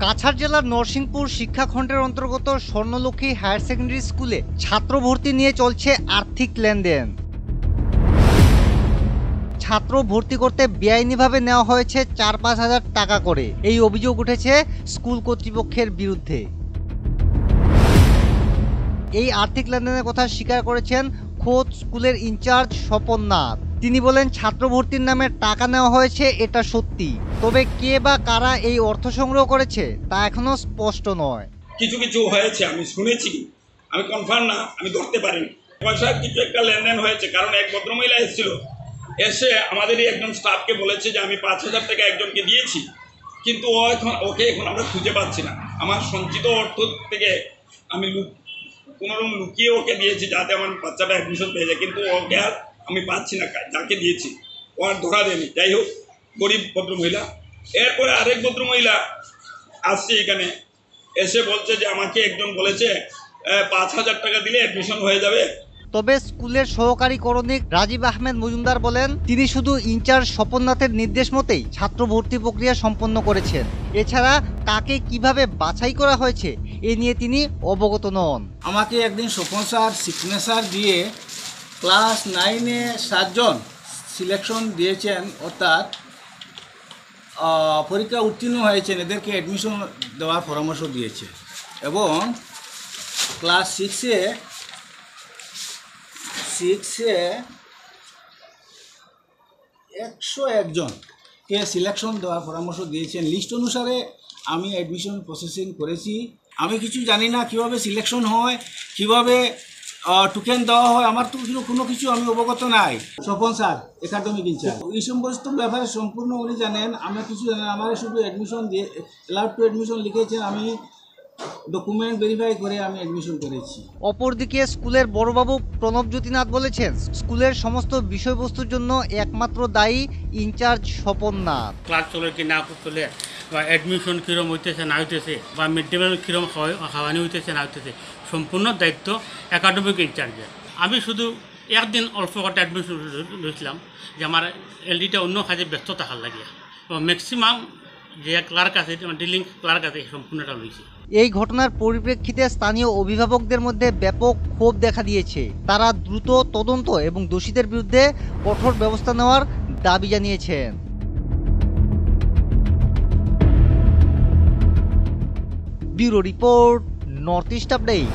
কাছাড় জেলার নরসিংপুর শিক্ষাখণ্ডের অন্তর্গত স্বর্ণলক্ষ্মী higher secondary স্কুলে ছাত্র ভর্তি নিয়ে চলছে আর্থিক লেনদেন। ছাত্র ভর্তি করতে বেআইনিভাবে নেওয়া হয়েছে ৪-৫ হাজার টাকা করে। এই অভিযোগ উঠেছে স্কুল কর্তৃপক্ষের বিরুদ্ধে। এই আর্থিক লেনদেনের কথা স্বীকার করেছেন খোদ স্কুলের ইনচার্জ স্বপন নাথ। তিনি বলেন, ছাত্র ভর্তির নামে টাকা নেওয়া হয়েছে এটা সত্যি, তবে কে বা কারা এই অর্থ সংগ্রহ করেছে তা এখনো স্পষ্ট নয়। কিছু কিছু হয়েছে, আমি শুনেছি, আমি কনফার্ম না, আমি ধরতে পারিনি। পয়সার কিছু একটা লেনদেন হয়েছে, কারণ এক ভদ্রমহিলা এসেছিল, এসে আমাদেরই একজন স্টাফকে বলেছে যে আমি ৫,০০০ টাকা একজনকে দিয়েছি, কিন্তু ওকে এখন আমরা খুঁজে পাচ্ছি না। আমার সঞ্চিত অর্থ থেকে আমি কোনোরকম লুকিয়ে ওকে দিয়েছি যাতে আমার বাচ্চাটা অ্যাডমিশন পেয়ে যায়, কিন্তু ওকে আর আমি পাচ্ছি না, যাকে দিয়েছি ও আর ধরা দেয়নি। যাই হোক, গরিব ভদ্রমহিলা। এরপরে আরেক ভদ্রমহিলা আসছে এখানে, এসে বলছে যে আমাকে একজন বলেছে ৫,০০০ টাকা দিলে অ্যাডমিশন হয়ে যাবে। তবে স্কুলের সহকারী করণিক রাজীব আহমেদ মজুমদার বলেন, তিনি শুধু ইনচার্জ স্বপন নাথের নির্দেশ মতেই ছাত্র ভর্তি প্রক্রিয়া সম্পন্ন করেছেন। এছাড়া কাকে কিভাবে বাছাই করা হয়েছে এ নিয়ে তিনি অবগত নন। আমাকে একদিন স্বপন স্যার সিগনেচার দিয়ে ক্লাস 9-এ 7 জন সিলেকশন দিয়েছেন, অর্থাৎ পরীক্ষা উত্তীর্ণ হয়েছেন, এদেরকে অ্যাডমিশন দেওয়ার পরামর্শ দিয়েছে। এবং ক্লাস 6-এ 101 জনকে সিলেকশন দেওয়ার পরামর্শ দিয়েছেন। লিস্ট অনুসারে আমি অ্যাডমিশন প্রসেসিং করেছি। আমি কিছু জানি না কীভাবে সিলেকশন হয়, কীভাবে টোকেন দেওয়া হয়, আমার তো কোনো কিছু আমি অবগত নাই। স্বপন স্যার একাডেমিক ইনচার্জ, এই সমস্ত ব্যাপারে সম্পূর্ণ উনি জানেন, আমরা কিছু জানেন। আমার শুধু অ্যাডমিশন দিয়ে অ্যালাউড টু অ্যাডমিশন লিখেছেন, আমি ডকুমেন্ট ভেরিফাই করে আমি অ্যাডমিশন করেছি। অপরদিকে স্কুলের বড়বাবু প্রণবজ্যোতি নাথ বলেছেন, স্কুলের সমস্ত বিষয়বস্তুর জন্য একমাত্র দায়ী ইনচার্জ স্বপন নাথ। ক্লাস চলে কি না চলে, বা অ্যাডমিশন কীরকম হইতেছে না হইতেছে, বা মিড ডে মিল কীরকম খাওয়ানি হইতেছে না হইতেছে, সম্পূর্ণ দায়িত্ব একাডেমিক ইনচার্জের। আমি শুধু একদিন অল্প একটা অ্যাডমিশন লইছিলাম যে আমার এলডিটা অন্য কাজে ব্যস্ত থাকার লাগে, ম্যাক্সিমাম যে ক্লার্ক আছে, ডিলিং ক্লার্ক আছে, সম্পূর্ণটা লইছি। এই ঘটনার পরিপ্রেক্ষিতে স্থানীয় অভিভাবকদের মধ্যে ব্যাপক ক্ষোভ দেখা দিয়েছে। তারা দ্রুত তদন্ত এবং দোষীদের বিরুদ্ধে কঠোর ব্যবস্থা নেওয়ার দাবি জানিয়েছেন। Bureau report, north east update.